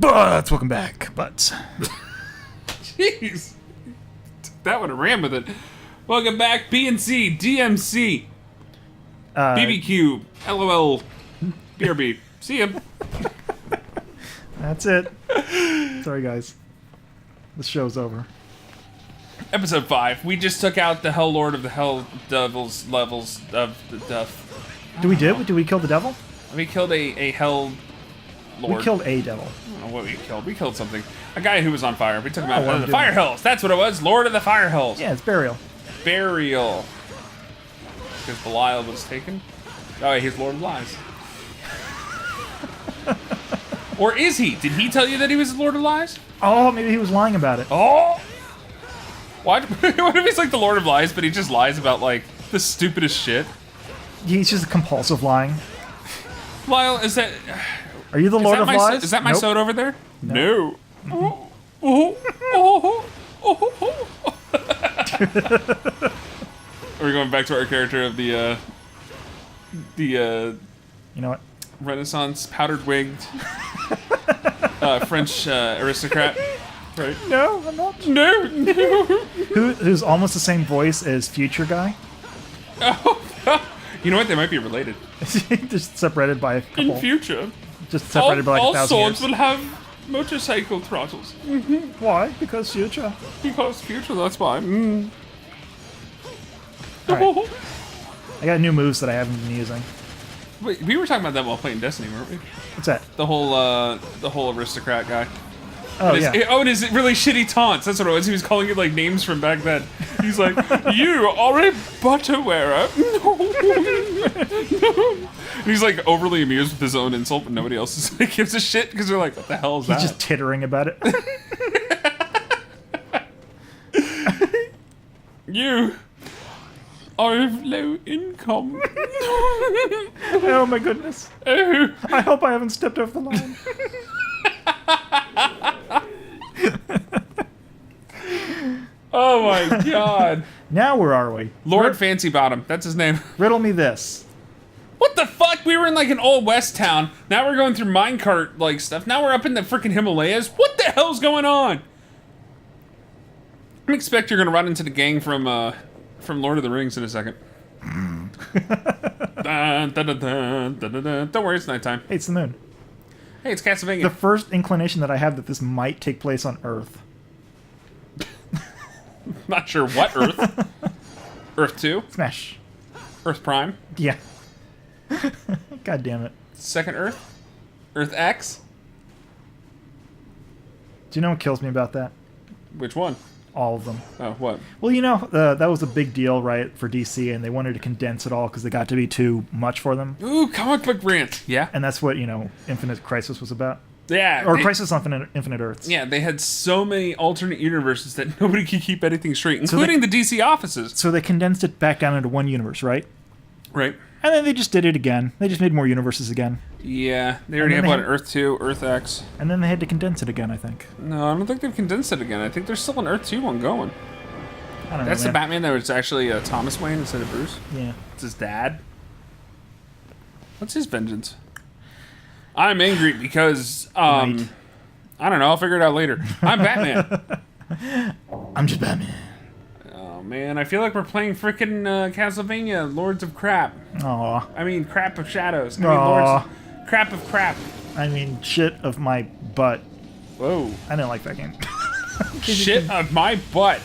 Butts, welcome back, Butts. Jeez. That one ran with it. Welcome back, BNC, DMC, BBQ, LOL, BRB. See ya. That's it. Sorry, guys. The show's over. Episode 5. We just took out the Hell Lord of the Hell Devils levels of the Duff. Did we kill the devil? We killed a Hell Lord. We killed a devil. I don't know what we killed. We killed something. A guy who was on fire. We took him out Oh, of the Fire Hells. That's what it was. Lord of the Fire Hells. Yeah, it's burial. Burial. Because Belial was taken. Oh, he's Lord of Lies. Or is he? Did he tell you that he was Lord of Lies? Oh, maybe he was lying about it. Oh! What if he's like the Lord of Lies, but he just lies about, like, the stupidest shit? He's just compulsive lying. Lyle, is that... Are you the Lord of Lies? Is that my Nope. soda over there? No. Are we going back to our character of the You know what? Renaissance powdered-wigged French aristocrat? Right? No, I'm not. No. Who's almost the same voice as Future Guy? You know what? They might be related. Just separated by a couple. In future, Just separated by like all 1,000 swords years. will have motorcycle throttles. Why? Because Future. Because future, that's why. Alright. I got new moves that I haven't been using. Wait, we were talking about that while playing Destiny, weren't we? What's that? The whole aristocrat guy. Oh, And yeah. and his really shitty taunts. That's what it was. He was calling it like names from back then. He's like, "You are a butter wearer." And he's like overly amused with his own insult, but nobody else is like gives a shit because they're like, "What the hell is that?" He's just tittering about it. You are of low income. Oh my goodness. Oh. I hope I haven't stepped off the line. Oh my god. Now where are we? Lord Fancy Bottom. That's his name. Riddle me this. What the fuck? We were in like an old west town. Now we're going through minecart like stuff. Now we're up in the freaking Himalayas. What the hell's going on? I expect you're gonna run into the gang from Lord of the Rings in a second. Dun, dun, dun, dun, dun, dun, dun. Don't worry, it's nighttime. Hey, it's the moon. Hey, it's Castlevania. The first inclination that I have that this might take place on Earth. Not sure what Earth. Earth 2? Smash. Earth Prime? Yeah. God damn it. Second Earth? Earth X? Do you know what kills me about that? Which one? All of them. Oh, what? Well, you know, that was a big deal, right, for DC, and they wanted to condense it all because it got to be too much for them. Ooh, comic book rant. Yeah? And that's what, you know, Infinite Crisis was about. Yeah. Or Crisis on Infinite Earths. Yeah, they had so many alternate universes that nobody could keep anything straight, including the DC offices. So they condensed it back down into one universe, right? Right. And then they just did it again. They just made more universes again. Yeah, they already have, what, Earth 2, Earth X? And then they had to condense it again, I think. No, I don't think they've condensed it again. I think there's still an Earth 2 one going. I don't know, That's the man. Batman that was actually Thomas Wayne instead of Bruce. Yeah. It's his dad. What's his vengeance? I'm angry because, I don't know, I'll figure it out later. I'm Batman. I'm just Batman. Oh, man, I feel like we're playing frickin' Castlevania, Lords of Crap. Aw. I mean, Crap of Shadows. I mean, Aw. Crap of Crap. I mean, shit of my butt. Whoa. I didn't like that game. Shit of my butt.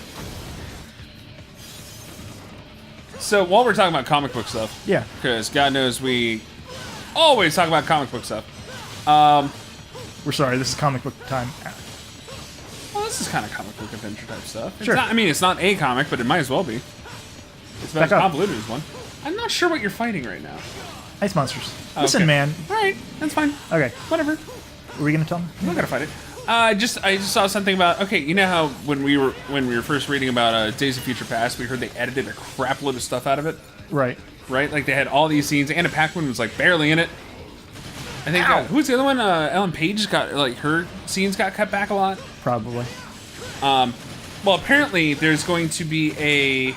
So, while we're talking about comic book stuff, Yeah. because God knows we always talk about comic book stuff. We're sorry, this is comic book time. Well, this is kind of comic book adventure type stuff. It's Sure. not, I mean, it's not a comic, but it might as well be. It's about Back as up. convoluted as one. I'm not sure what you're fighting right now. Ice monsters. Oh, Listen, okay. man. All right, that's fine. Okay. Whatever. Were we gonna tell me? I'm not gonna fight it. I just saw something about. Okay, you know how when we were first reading about Days of Future Past, we heard they edited a crap load of stuff out of it. Right. Right? Like they had all these scenes. Anna Paquin was like barely in it. I think who's the other one? Ellen Page got like her scenes got cut back a lot. Probably. Well, apparently there's going to be a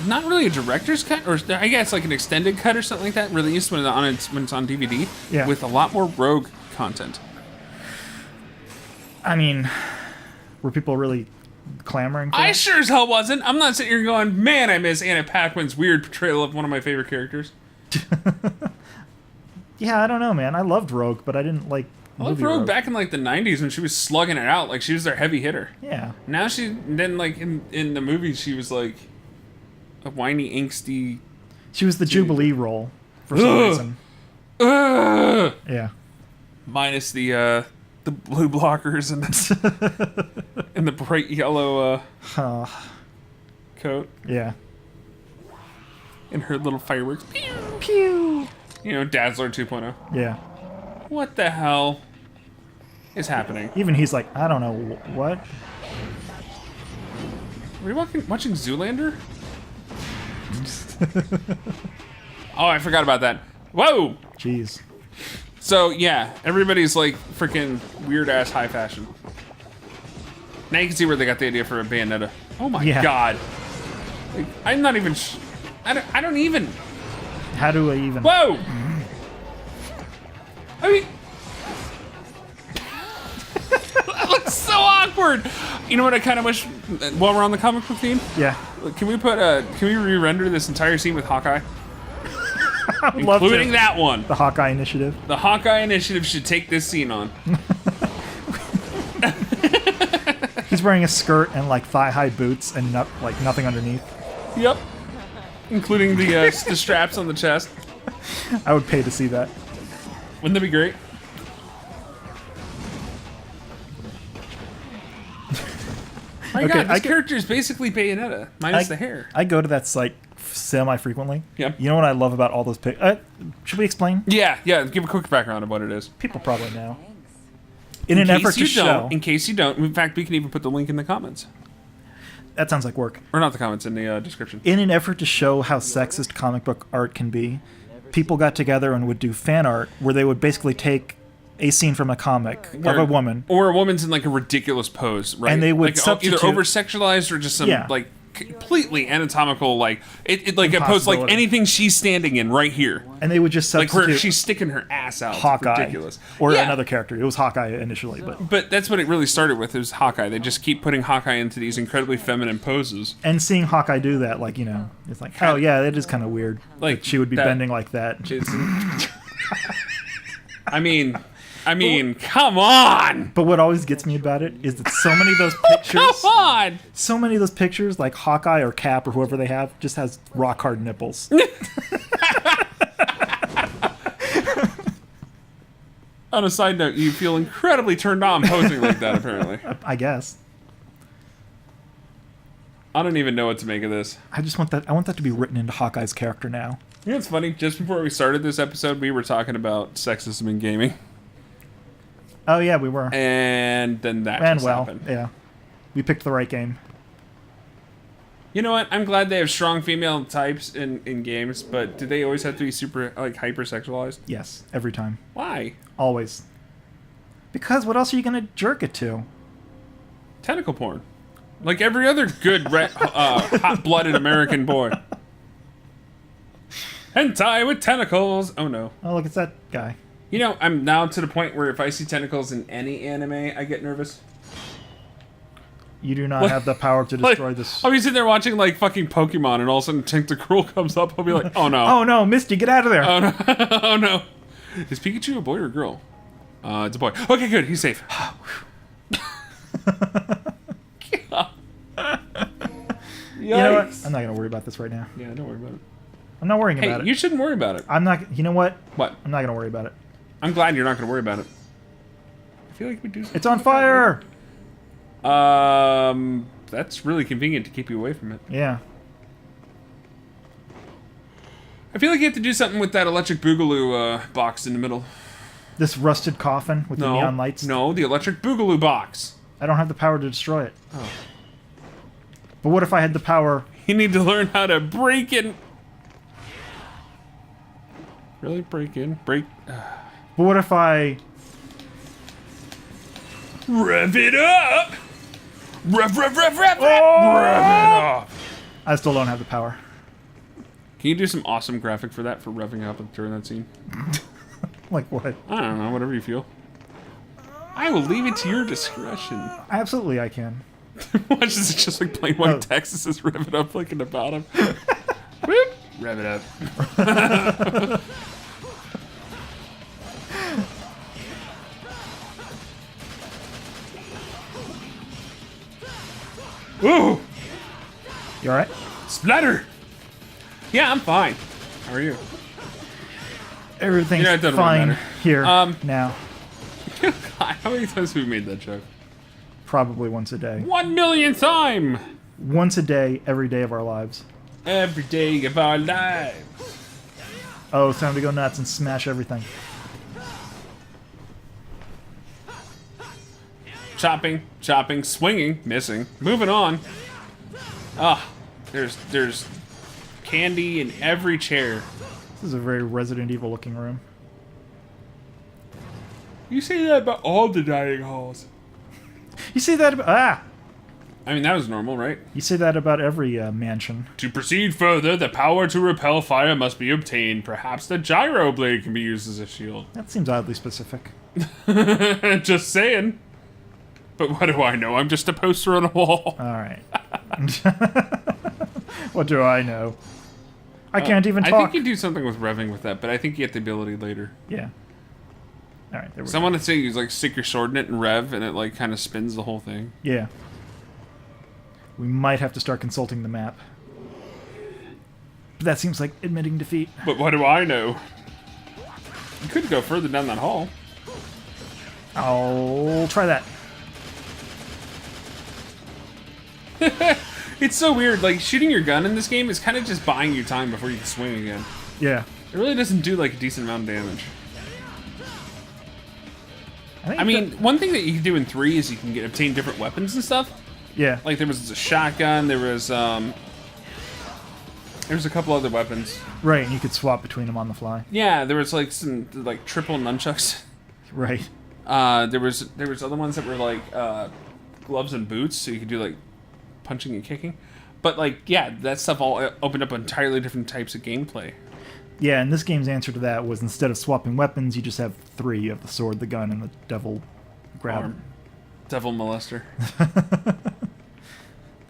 not really a director's cut, or I guess like an extended cut or something like that, released when it's on DVD. Yeah. With a lot more Rogue content. I mean, were people really clamoring for I it? sure as hell wasn't. I'm not sitting here going, man, I miss Anna Paquin's weird portrayal of one of my favorite characters. Yeah, I don't know, man. I loved Rogue, but I didn't like I loved Rogue back in like the 90s when she was slugging it out. Like she was their heavy hitter. Yeah. Now then like in the movies, she was like a whiny, angsty. She was the Jubilee role for some reason. Ugh! Yeah. Minus the blue blockers and and the bright yellow coat Yeah. and her little fireworks. Pew! Pew! You know, Dazzler 2.0. Yeah. What the hell is happening? Even he's like, I don't know what. Are we watching Zoolander? Oh, I forgot about that. Whoa! Jeez. So, yeah, everybody's like freaking weird ass high fashion. Now you can see where they got the idea for a Bayonetta. Oh my Yeah. god. Like, I'm not even. I don't even. How do I even? Whoa! I mean. That looks so awkward! You know what I kind of wish, while we're on the comic book theme? Yeah. Can we re-render this entire scene with Hawkeye? I would love Including to. that one. The Hawkeye Initiative. The Hawkeye Initiative should take this scene on. He's wearing a skirt and like thigh-high boots and nothing underneath. Yep. Including the straps on the chest. I would pay to see that. Wouldn't that be great? My Okay, god, this I character is basically Bayonetta, minus the hair. I go to that site semi-frequently. Yep. You know what I love about all those should we explain? Yeah, give a quick background of what it is. People probably know. In an effort to show... In case you don't, in fact, we can even put the link in the comments. That sounds like work. Or not the comments, in the description. In an effort to show how sexist comic book art can be, people got together and would do fan art where they would basically take a scene from a comic of a woman. Or a woman's in like a ridiculous pose, right? And they would like, substitute... either over-sexualized or just some like completely anatomical, like it like a pose like anything she's standing in right here. And they would just like substitute where she's sticking her ass out. Hawkeye. It's ridiculous. Or another character. It was Hawkeye initially, but that's what it really started with. It was Hawkeye. They just keep putting Hawkeye into these incredibly feminine poses. And seeing Hawkeye do that, like, you know, it's like, oh yeah, it is kind of weird. Like she would be bending like that. I mean, come on! But what always gets me about it is that so many of those pictures... Come on! So many of those pictures, like Hawkeye or Cap or whoever they have, just has rock-hard nipples. On a side note, you feel incredibly turned on posing like that, apparently. I guess. I don't even know what to make of this. I just want that. I want that to be written into Hawkeye's character now. You know what's funny? Just before we started this episode, we were talking about sexism in gaming. Oh yeah, we were. And then that and just happened. Yeah, we picked the right game. You know what? I'm glad they have strong female types in games, but do they always have to be super like hypersexualized? Yes, every time. Why? Always. Because what else are you gonna jerk it to? Tentacle porn, like every other good hot-blooded American boy. Hentai with tentacles. Oh no. Oh look, it's that guy. You know, I'm now to the point where if I see tentacles in any anime, I get nervous. You do not have the power to destroy this. I'll be sitting there watching like fucking Pokemon, and all of a sudden Tentacruel comes up. I'll be like, oh no. Oh no, Misty, get out of there. Oh no. Oh no. Is Pikachu a boy or a girl? It's a boy. Okay, good. He's safe. You know what? I'm not gonna worry about this right now. Yeah, don't worry about it. I'm not worrying about it. You shouldn't worry about it. I'm not. You know what? What? I'm not gonna worry about it. I'm glad you're not gonna worry about it. I feel like we do. It's on fire. That's really convenient to keep you away from it. Yeah. I feel like you have to do something with that electric boogaloo box in the middle. This rusted coffin with the neon lights. No, the electric boogaloo box. I don't have the power to destroy it. Oh. But what if I had the power? You need to learn how to break in. Really? Break in? Break. But what if I... Rev it up! Rev it up! I still don't have the power. Can you do some awesome graphic for that, for revving up during that scene? Like what? I don't know, whatever you feel. I will leave it to your discretion. Absolutely, I can. Watch this, it's just like plain white text. It says rev it up like in the bottom. Whoop. Rev it up. Ooh! You alright? Splatter! Yeah, I'm fine. How are you? Everything's it doesn't really fine matter. here now. God, how many times have we made that joke? Probably once a day. 1 million time! Once a day, every day of our lives. Every day of our lives. Oh, it's time to go nuts and smash everything. Chopping, chopping, swinging, missing. Moving on. Ah, there's candy in every chair. This is a very Resident Evil looking room. You say that about all the dining halls. You say that about... I mean, that was normal, right? You say that about every mansion. To proceed further, the power to repel fire must be obtained. Perhaps the gyro blade can be used as a shield. That seems oddly specific. Just saying. But what do I know? I'm just a poster on a wall. Alright. What do I know? I can't even talk. I think you do something with revving with that, but I think you get the ability later. Yeah. Alright, there we go. Someone would say you like stick your sword in it and rev, and it like kind of spins the whole thing. Yeah. We might have to start consulting the map. But that seems like admitting defeat. But what do I know? You could go further down that hall. I'll try that. It's so weird, like, shooting your gun in this game is kind of just buying you time before you can swing again. Yeah. It really doesn't do, like, a decent amount of damage. I mean, one thing that you can do in 3 is you can obtain different weapons and stuff. Yeah. Like, there was a shotgun, there was a couple other weapons. Right, and you could swap between them on the fly. Yeah, there was, like, some, like, triple nunchucks. Right. There was other ones that were, like, gloves and boots, so you could do, like, punching and kicking. But, like, yeah, that stuff all opened up entirely different types of gameplay. Yeah, and this game's answer to that was instead of swapping weapons, you just have 3. You have the sword, the gun, and the devil grab. Arm. Devil molester.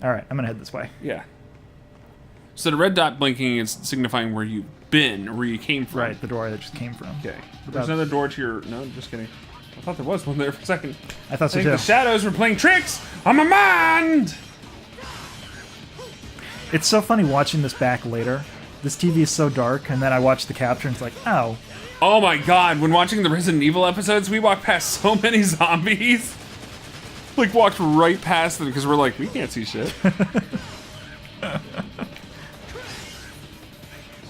Alright, I'm gonna head this way. Yeah. So the red dot blinking is signifying where you've been, or where you came from. Right, the door I just came from. Okay. There's another door to your... No, I'm just kidding. I thought there was one there for a second. I thought so I think too. the shadows were playing tricks on my mind! It's so funny watching this back later. This TV is so dark, and then I watch the capture and it's like, ow. Oh my god, when watching the Resident Evil episodes, we walked past so many zombies. Like, walked right past them because we're like, we can't see shit.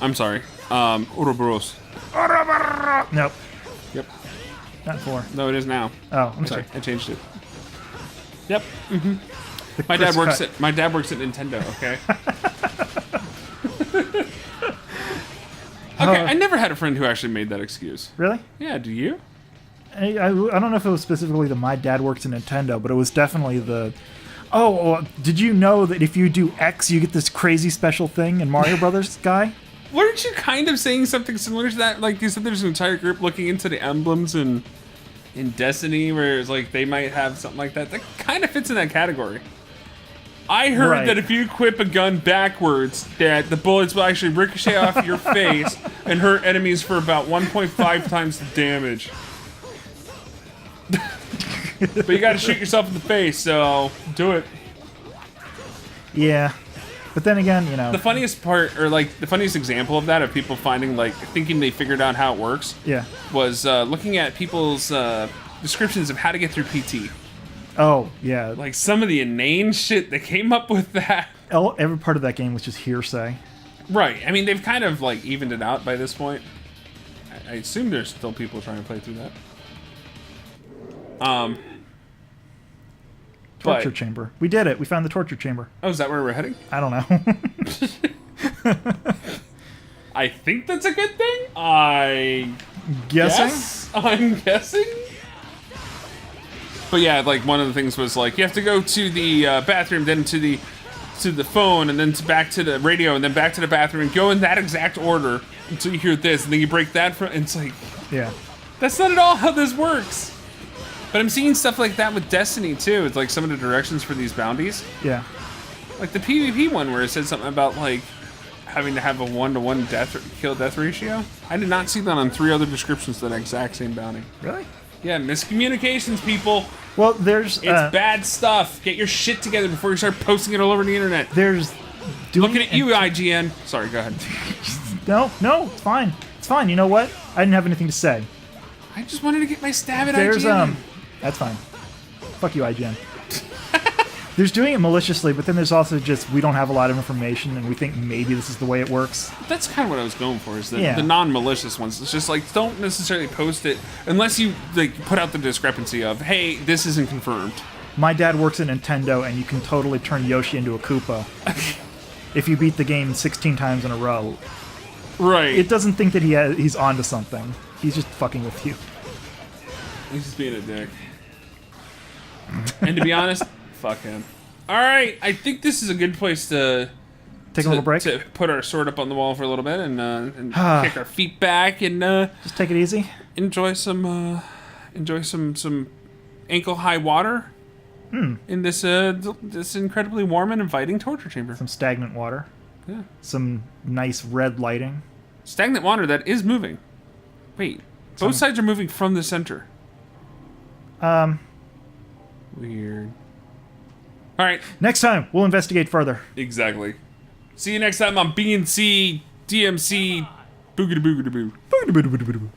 I'm sorry. Ouroboros. Nope. Yep. Not 4. No, it is now. Oh, I'm sorry. I changed it. Yep. The My dad crisp works cut. my dad works at Nintendo, okay? Okay, I never had a friend who actually made that excuse. Really? Yeah, do you? I don't know if it was specifically the my dad works in Nintendo, but it was definitely the... Oh, did you know that if you do X, you get this crazy special thing in Mario Brothers, guy? Weren't you kind of saying something similar to that? Like, you said there's an entire group looking into the emblems in Destiny, where it's like they might have something like that. That kind of fits in that category. I heard Right. that if you equip a gun backwards, that the bullets will actually ricochet off your face and hurt enemies for about 1.5 times the damage. But you gotta shoot yourself in the face, so do it. Yeah. But then again, you know... The funniest part, or like the funniest example of that, of people finding, like, thinking they figured out how it works, Yeah. was looking at people's descriptions of how to get through PT. Oh, yeah. Like, some of the inane shit that came up with that. Every part of that game was just hearsay. Right. I mean, they've kind of, like, evened it out by this point. I assume there's still people trying to play through that. Torture chamber. We did it. We found the torture chamber. Oh, is that where we're heading? I don't know. I think that's a good thing. I Guessing? guess? I'm guessing. But yeah, like, one of the things was like you have to go to the bathroom, then to the phone, and then back to the radio, and then back to the bathroom, and go in that exact order until you hear this, and then you break that. And it's like, Yeah. that's not at all how this works. But I'm seeing stuff like that with Destiny too. It's like some of the directions for these bounties. Yeah. Like the PvP one where it said something about like having to have a 1-to-1 kill-death ratio. I did not see that on 3 other descriptions of that exact same bounty. Really? Yeah, miscommunications, people. Well, there's... It's bad stuff. Get your shit together before you start posting it all over the internet. There's... Looking at you, IGN. Sorry, go ahead. No, it's fine. It's fine. You know what? I didn't have anything to say. I just wanted to get my stab at There's, IGN. That's fine. Fuck you, IGN. There's doing it maliciously, but then there's also just, we don't have a lot of information, and we think maybe this is the way it works. That's kind of what I was going for, is the non-malicious ones. It's just like, don't necessarily post it unless you like put out the discrepancy of, hey, this isn't confirmed. My dad works at Nintendo, and you can totally turn Yoshi into a Koopa if you beat the game 16 times in a row. Right. It doesn't think that he's onto something. He's just fucking with you. He's just being a dick. And to be honest, fuck him. All right, I think this is a good place to take a little break. To put our sword up on the wall for a little bit and kick our feet back and just take it easy. Enjoy some ankle high water in this this incredibly warm and inviting torture chamber. Some stagnant water. Yeah. Some nice red lighting. Stagnant water that is moving. Wait, both sides are moving from the center. Weird. All right. Next time, we'll investigate further. Exactly. See you next time on BNC DMC Boogity Boogity Boo. Boogity boogity boogity boo.